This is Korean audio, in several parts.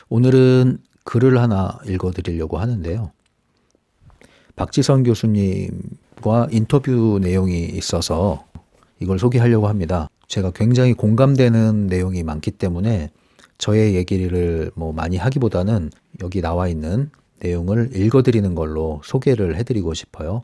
오늘은 글을 하나 읽어드리려고 하는데요. 박지선 교수님과 인터뷰 내용이 있어서 이걸 소개하려고 합니다. 제가 굉장히 공감되는 내용이 많기 때문에 저의 얘기를 많이 하기보다는 여기 나와 있는 내용을 읽어드리는 걸로 소개를 해드리고 싶어요.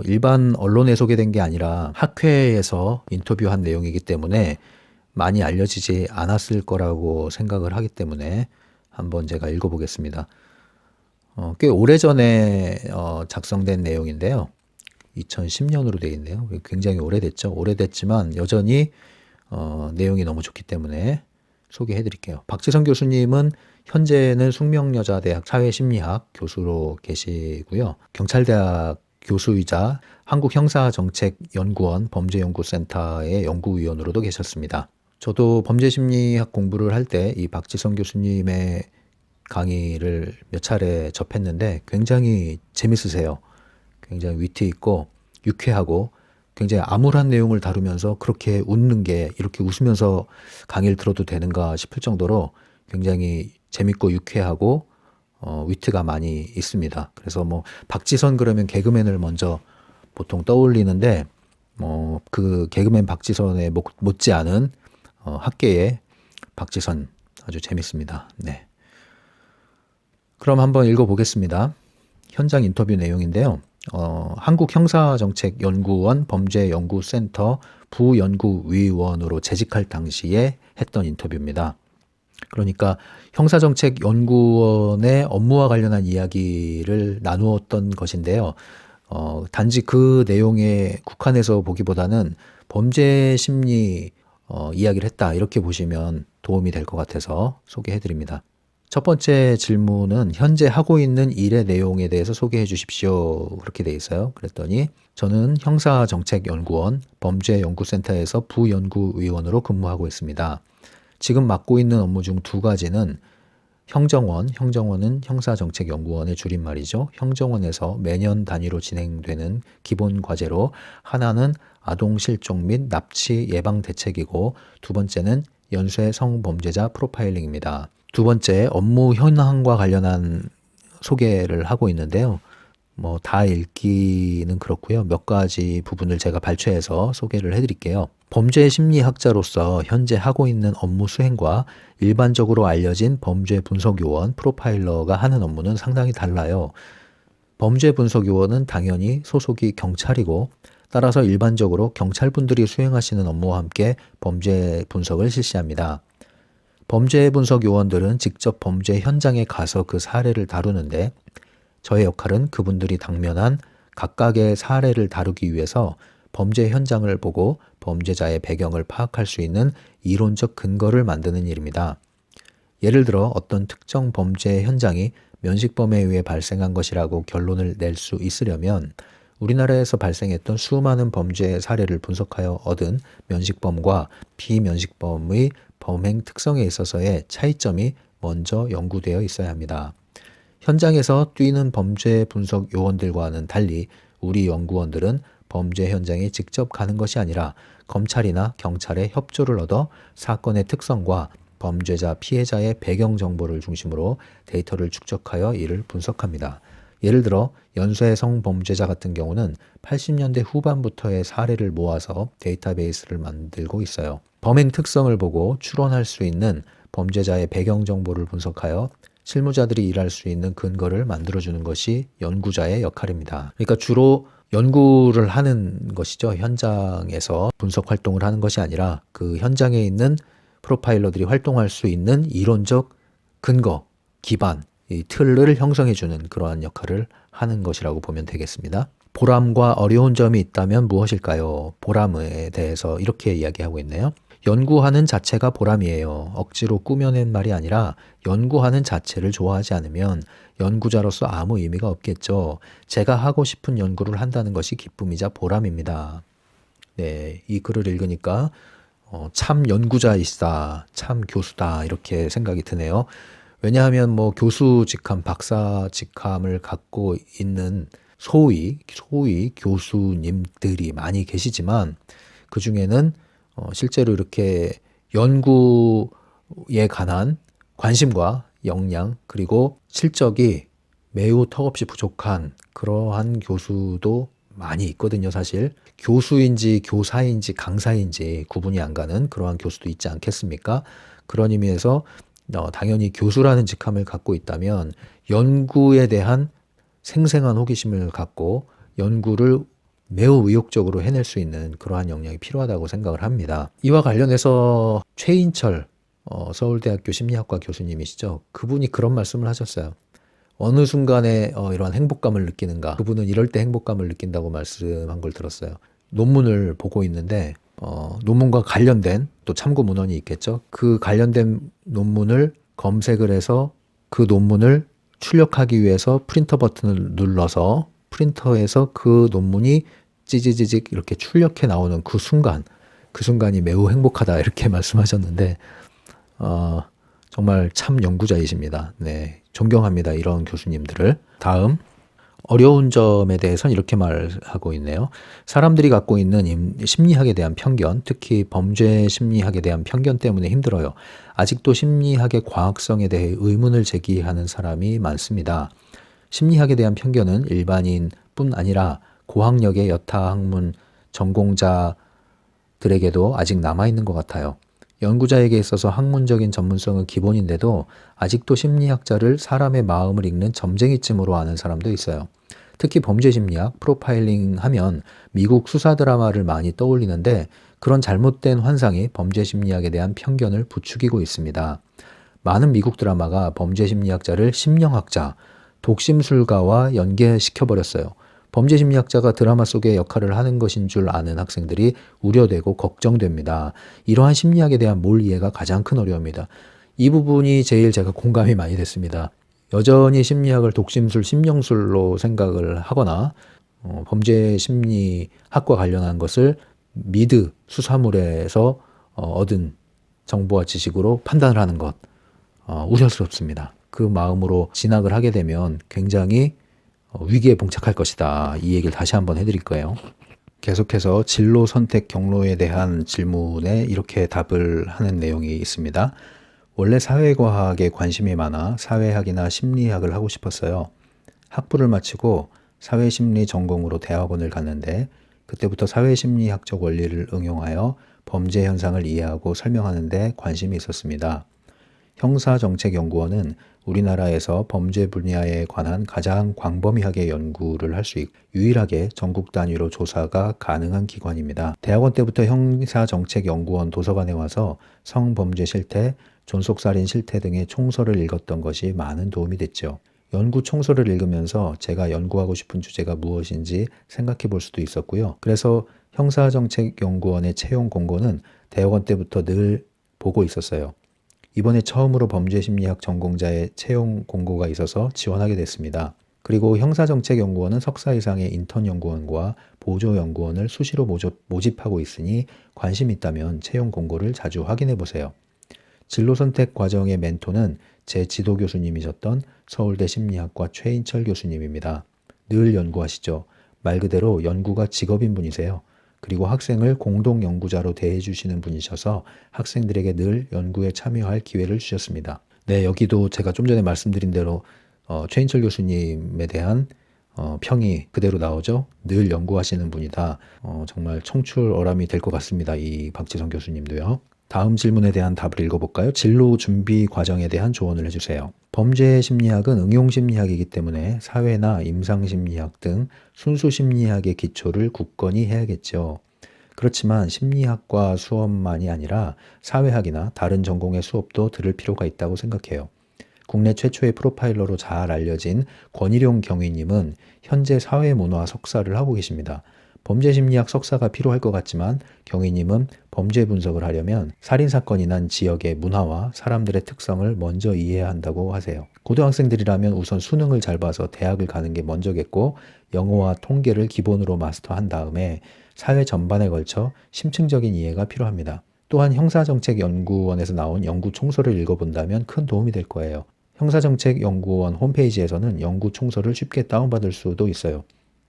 일반 언론에 소개된 게 아니라 학회에서 인터뷰한 내용이기 때문에 많이 알려지지 않았을 거라고 생각을 하기 때문에 한번 제가 읽어보겠습니다. 꽤 오래전에 작성된 내용인데요. 2010년으로 되어 있네요. 굉장히 오래됐죠. 오래됐지만 여전히 내용이 너무 좋기 때문에 소개해 드릴게요. 박지선 교수님은 현재는 숙명여자대학 사회심리학 교수로 계시고요. 경찰대학 교수이자 한국형사정책연구원 범죄연구센터의 연구위원으로도 계셨습니다. 저도 범죄심리학 공부를 할 때 이 박지선 교수님의 강의를 몇 차례 접했는데 굉장히 재밌으세요. 굉장히 위트 있고 유쾌하고 굉장히 암울한 내용을 다루면서 그렇게 웃는 게 이렇게 웃으면서 강의를 들어도 되는가 싶을 정도로 굉장히 재밌고 유쾌하고 위트가 많이 있습니다. 그래서 박지선 그러면 개그맨을 먼저 보통 떠올리는데 그 개그맨 박지선에 못지않은 학계의 박지선 아주 재밌습니다. 네. 그럼 한번 읽어보겠습니다. 현장 인터뷰 내용인데요. 한국형사정책연구원 범죄연구센터 부연구위원으로 재직할 당시에 했던 인터뷰입니다. 그러니까 형사정책연구원의 업무와 관련한 이야기를 나누었던 것인데요. 단지 그 내용에 국한해서 보기보다는 범죄심리 이야기를 했다 이렇게 보시면 도움이 될 것 같아서 소개해드립니다. 첫 번째 질문은 현재 하고 있는 일의 내용에 대해서 소개해 주십시오. 그렇게 돼 있어요. 그랬더니 저는 형사정책연구원 범죄연구센터에서 부연구위원으로 근무하고 있습니다. 지금 맡고 있는 업무 중 두 가지는 형정원은 형사정책연구원의 줄임말이죠. 형정원에서 매년 단위로 진행되는 기본 과제로 하나는 아동실종 및 납치 예방 대책이고 두 번째는 연쇄 성범죄자 프로파일링입니다. 두 번째, 업무 현황과 관련한 소개를 하고 있는데요. 다 읽기는 그렇고요. 몇 가지 부분을 제가 발췌해서 소개를 해드릴게요. 범죄 심리학자로서 현재 하고 있는 업무 수행과 일반적으로 알려진 범죄 분석 요원 프로파일러가 하는 업무는 상당히 달라요. 범죄 분석 요원은 당연히 소속이 경찰이고 따라서 일반적으로 경찰분들이 수행하시는 업무와 함께 범죄 분석을 실시합니다. 범죄 분석 요원들은 직접 범죄 현장에 가서 그 사례를 다루는데 저의 역할은 그분들이 당면한 각각의 사례를 다루기 위해서 범죄 현장을 보고 범죄자의 배경을 파악할 수 있는 이론적 근거를 만드는 일입니다. 예를 들어 어떤 특정 범죄 현장이 면식범에 의해 발생한 것이라고 결론을 낼 수 있으려면 우리나라에서 발생했던 수많은 범죄 사례를 분석하여 얻은 면식범과 비면식범의 범행 특성에 있어서의 차이점이 먼저 연구되어 있어야 합니다. 현장에서 뛰는 범죄 분석 요원들과는 달리 우리 연구원들은 범죄 현장에 직접 가는 것이 아니라 검찰이나 경찰의 협조를 얻어 사건의 특성과 범죄자 피해자의 배경 정보를 중심으로 데이터를 축적하여 이를 분석합니다. 예를 들어 연쇄 성범죄자 같은 경우는 80년대 후반부터의 사례를 모아서 데이터베이스를 만들고 있어요. 범행 특성을 보고 추론할 수 있는 범죄자의 배경 정보를 분석하여 실무자들이 일할 수 있는 근거를 만들어주는 것이 연구자의 역할입니다. 그러니까 주로 연구를 하는 것이죠. 현장에서 분석 활동을 하는 것이 아니라 그 현장에 있는 프로파일러들이 활동할 수 있는 이론적 근거, 기반, 이 틀을 형성해주는 그러한 역할을 하는 것이라고 보면 되겠습니다. 보람과 어려운 점이 있다면 무엇일까요? 보람에 대해서 이렇게 이야기하고 있네요. 연구하는 자체가 보람이에요. 억지로 꾸며낸 말이 아니라 연구하는 자체를 좋아하지 않으면 연구자로서 아무 의미가 없겠죠. 제가 하고 싶은 연구를 한다는 것이 기쁨이자 보람입니다. 네, 이 글을 읽으니까 참 연구자이시다, 참 교수다 이렇게 생각이 드네요. 왜냐하면 교수 직함, 박사 직함을 갖고 있는 소위 교수님들이 많이 계시지만 그 중에는 실제로 이렇게 연구에 관한 관심과 역량 그리고 실적이 매우 턱없이 부족한 그러한 교수도 많이 있거든요, 사실. 교수인지 교사인지 강사인지 구분이 안 가는 그러한 교수도 있지 않겠습니까? 그런 의미에서 당연히 교수라는 직함을 갖고 있다면 연구에 대한 생생한 호기심을 갖고 연구를 매우 의욕적으로 해낼 수 있는 그러한 역량이 필요하다고 생각을 합니다. 이와 관련해서 최인철 서울대학교 심리학과 교수님이시죠. 그분이 그런 말씀을 하셨어요. 어느 순간에 이러한 행복감을 느끼는가. 그분은 이럴 때 행복감을 느낀다고 말씀한 걸 들었어요. 논문을 보고 있는데 논문과 관련된 또 참고 문헌이 있겠죠. 그 관련된 논문을 검색을 해서 그 논문을 출력하기 위해서 프린터 버튼을 눌러서 프린터에서 그 논문이 찌지지직 이렇게 출력해 나오는 그 순간이 매우 행복하다 이렇게 말씀하셨는데 정말 참 연구자이십니다. 네, 존경합니다. 이런 교수님들을. 다음 어려운 점에 대해서는 이렇게 말하고 있네요. 사람들이 갖고 있는 심리학에 대한 편견, 특히 범죄 심리학에 대한 편견 때문에 힘들어요. 아직도 심리학의 과학성에 대해 의문을 제기하는 사람이 많습니다. 심리학에 대한 편견은 일반인뿐 아니라 고학력의 여타 학문 전공자들에게도 아직 남아있는 것 같아요. 연구자에게 있어서 학문적인 전문성은 기본인데도 아직도 심리학자를 사람의 마음을 읽는 점쟁이쯤으로 아는 사람도 있어요. 특히 범죄 심리학, 프로파일링 하면 미국 수사 드라마를 많이 떠올리는데 그런 잘못된 환상이 범죄 심리학에 대한 편견을 부추기고 있습니다. 많은 미국 드라마가 범죄 심리학자를 심령학자, 독심술가와 연계시켜버렸어요. 범죄 심리학자가 드라마 속의 역할을 하는 것인 줄 아는 학생들이 우려되고 걱정됩니다. 이러한 심리학에 대한 몰 이해가 가장 큰 어려움입니다. 이 부분이 제일 제가 공감이 많이 됐습니다. 여전히 심리학을 독심술, 심령술로 생각을 하거나 범죄 심리학과 관련한 것을 미드 수사물에서 얻은 정보와 지식으로 판단을 하는 것 우려스럽습니다. 그 마음으로 진학을 하게 되면 굉장히 위기에 봉착할 것이다. 이 얘기를 다시 한번 해드릴 거예요. 계속해서 진로 선택 경로에 대한 질문에 이렇게 답을 하는 내용이 있습니다. 원래 사회과학에 관심이 많아 사회학이나 심리학을 하고 싶었어요. 학부를 마치고 사회심리 전공으로 대학원을 갔는데 그때부터 사회심리학적 원리를 응용하여 범죄 현상을 이해하고 설명하는 데 관심이 있었습니다. 형사정책연구원은 우리나라에서 범죄 분야에 관한 가장 광범위하게 연구를 할 수 있고 유일하게 전국 단위로 조사가 가능한 기관입니다. 대학원 때부터 형사정책연구원 도서관에 와서 성범죄 실태, 존속살인 실태 등의 총서를 읽었던 것이 많은 도움이 됐죠. 연구 총서를 읽으면서 제가 연구하고 싶은 주제가 무엇인지 생각해 볼 수도 있었고요. 그래서 형사정책연구원의 채용 공고는 대학원 때부터 늘 보고 있었어요. 이번에 처음으로 범죄심리학 전공자의 채용 공고가 있어서 지원하게 됐습니다. 그리고 형사정책연구원은 석사 이상의 인턴 연구원과 보조 연구원을 수시로 모집하고 있으니 관심 있다면 채용 공고를 자주 확인해 보세요. 진로 선택 과정의 멘토는 제 지도 교수님이셨던 서울대 심리학과 최인철 교수님입니다. 늘 연구하시죠. 말 그대로 연구가 직업인 분이세요. 그리고 학생을 공동 연구자로 대해주시는 분이셔서 학생들에게 늘 연구에 참여할 기회를 주셨습니다. 네, 여기도 제가 좀 전에 말씀드린 대로 최인철 교수님에 대한 평이 그대로 나오죠. 늘 연구하시는 분이다. 정말 청출어람이 될 것 같습니다. 이 박지성 교수님도요. 다음 질문에 대한 답을 읽어볼까요? 진로 준비 과정에 대한 조언을 해주세요. 범죄 심리학은 응용 심리학이기 때문에 사회나 임상 심리학 등 순수 심리학의 기초를 굳건히 해야겠죠. 그렇지만 심리학과 수업만이 아니라 사회학이나 다른 전공의 수업도 들을 필요가 있다고 생각해요. 국내 최초의 프로파일러로 잘 알려진 권일용 경위님은 현재 사회문화 석사를 하고 계십니다. 범죄심리학 석사가 필요할 것 같지만 경위님은 범죄 분석을 하려면 살인사건이 난 지역의 문화와 사람들의 특성을 먼저 이해해야 한다고 하세요. 고등학생들이라면 우선 수능을 잘 봐서 대학을 가는 게 먼저겠고 영어와 통계를 기본으로 마스터한 다음에 사회 전반에 걸쳐 심층적인 이해가 필요합니다. 또한 형사정책연구원에서 나온 연구 총서를 읽어본다면 큰 도움이 될 거예요. 형사정책연구원 홈페이지에서는 연구 총서를 쉽게 다운받을 수도 있어요.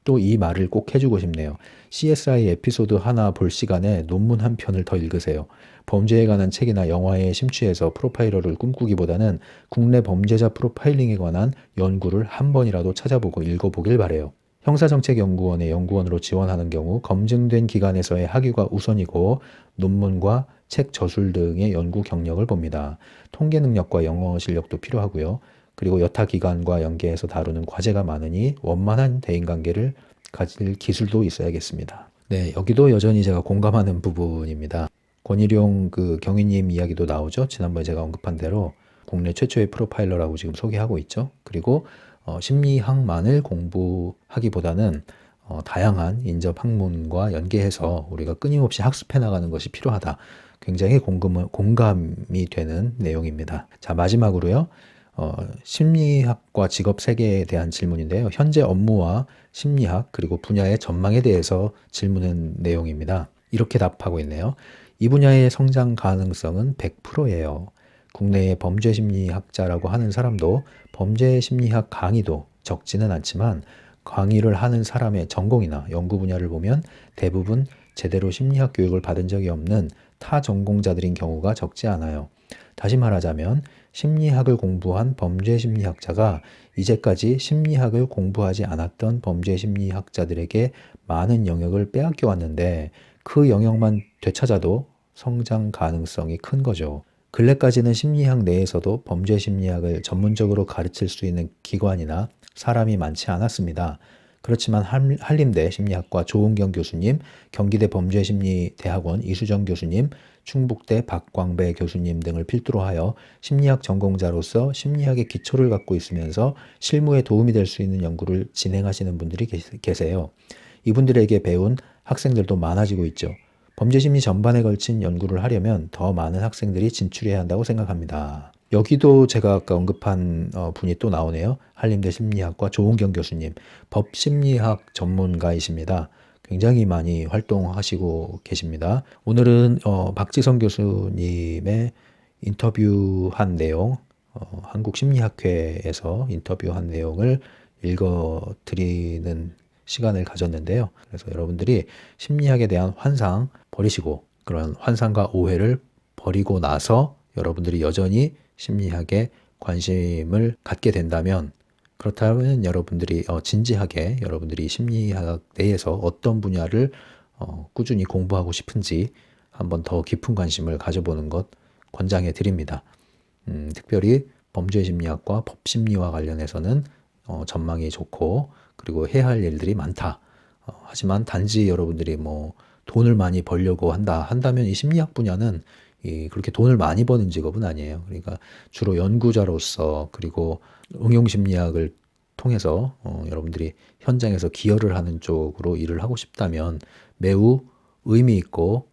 또 이 말을 꼭 해주고 싶네요. CSI 에피소드 하나 볼 시간에 논문 한 편을 더 읽으세요. 범죄에 관한 책이나 영화에 심취해서 프로파일러를 꿈꾸기보다는 국내 범죄자 프로파일링에 관한 연구를 한 번이라도 찾아보고 읽어보길 바래요. 형사정책연구원의 연구원으로 지원하는 경우 검증된 기관에서의 학위가 우선이고 논문과 책 저술 등의 연구 경력을 봅니다. 통계 능력과 영어 실력도 필요하고요. 그리고 여타 기관과 연계해서 다루는 과제가 많으니 원만한 대인관계를 가질 기술도 있어야겠습니다. 네, 여기도 여전히 제가 공감하는 부분입니다. 권일용 그 경위님 이야기도 나오죠. 지난번에 제가 언급한 대로 국내 최초의 프로파일러라고 지금 소개하고 있죠. 그리고 심리학만을 공부하기보다는 다양한 인접 학문과 연계해서 우리가 끊임없이 학습해 나가는 것이 필요하다. 굉장히 공감이 되는 내용입니다. 자, 마지막으로요. 심리학과 직업 세계에 대한 질문인데요. 현재 업무와 심리학 그리고 분야의 전망에 대해서 질문한 내용입니다. 이렇게 답하고 있네요. 이 분야의 성장 가능성은 100%예요. 국내의 범죄심리학자라고 하는 사람도 범죄심리학 강의도 적지는 않지만 강의를 하는 사람의 전공이나 연구 분야를 보면 대부분 제대로 심리학 교육을 받은 적이 없는 타 전공자들인 경우가 적지 않아요. 다시 말하자면 심리학을 공부한 범죄심리학자가 이제까지 심리학을 공부하지 않았던 범죄심리학자들에게 많은 영역을 빼앗겨 왔는데 그 영역만 되찾아도 성장 가능성이 큰 거죠. 근래까지는 심리학 내에서도 범죄심리학을 전문적으로 가르칠 수 있는 기관이나 사람이 많지 않았습니다. 그렇지만 한림대 심리학과 조은경 교수님, 경기대 범죄심리대학원 이수정 교수님, 충북대 박광배 교수님 등을 필두로 하여 심리학 전공자로서 심리학의 기초를 갖고 있으면서 실무에 도움이 될 수 있는 연구를 진행하시는 분들이 계세요. 이분들에게 배운 학생들도 많아지고 있죠. 범죄심리 전반에 걸친 연구를 하려면 더 많은 학생들이 진출해야 한다고 생각합니다. 여기도 제가 아까 언급한 분이 또 나오네요. 한림대 심리학과 조은경 교수님, 법심리학 전문가이십니다. 굉장히 많이 활동하시고 계십니다. 오늘은 박지성 교수님의 인터뷰한 내용, 한국심리학회에서 인터뷰한 내용을 읽어드리는 시간을 가졌는데요. 그래서 여러분들이 심리학에 대한 환상 버리시고 그런 환상과 오해를 버리고 나서 여러분들이 여전히 심리학에 관심을 갖게 된다면 그렇다면 여러분들이 진지하게 여러분들이 심리학 내에서 어떤 분야를 꾸준히 공부하고 싶은지 한번 더 깊은 관심을 가져보는 것 권장해 드립니다. 특별히 범죄심리학과 법심리와 관련해서는 전망이 좋고 그리고 해야 할 일들이 많다. 하지만 단지 여러분들이 뭐 돈을 많이 벌려고 한다면 이 심리학 분야는 그렇게 돈을 많이 버는 직업은 아니에요. 그러니까 주로 연구자로서 그리고 응용심리학을 통해서 여러분들이 현장에서 기여를 하는 쪽으로 일을 하고 싶다면 매우 의미 있고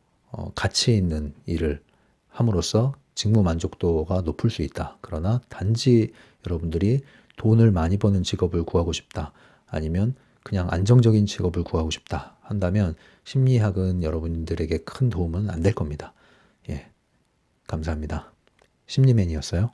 가치 있는 일을 함으로써 직무 만족도가 높을 수 있다. 그러나 단지 여러분들이 돈을 많이 버는 직업을 구하고 싶다. 아니면 그냥 안정적인 직업을 구하고 싶다 한다면 심리학은 여러분들에게 큰 도움은 안 될 겁니다. 예, 감사합니다. 심리맨이었어요.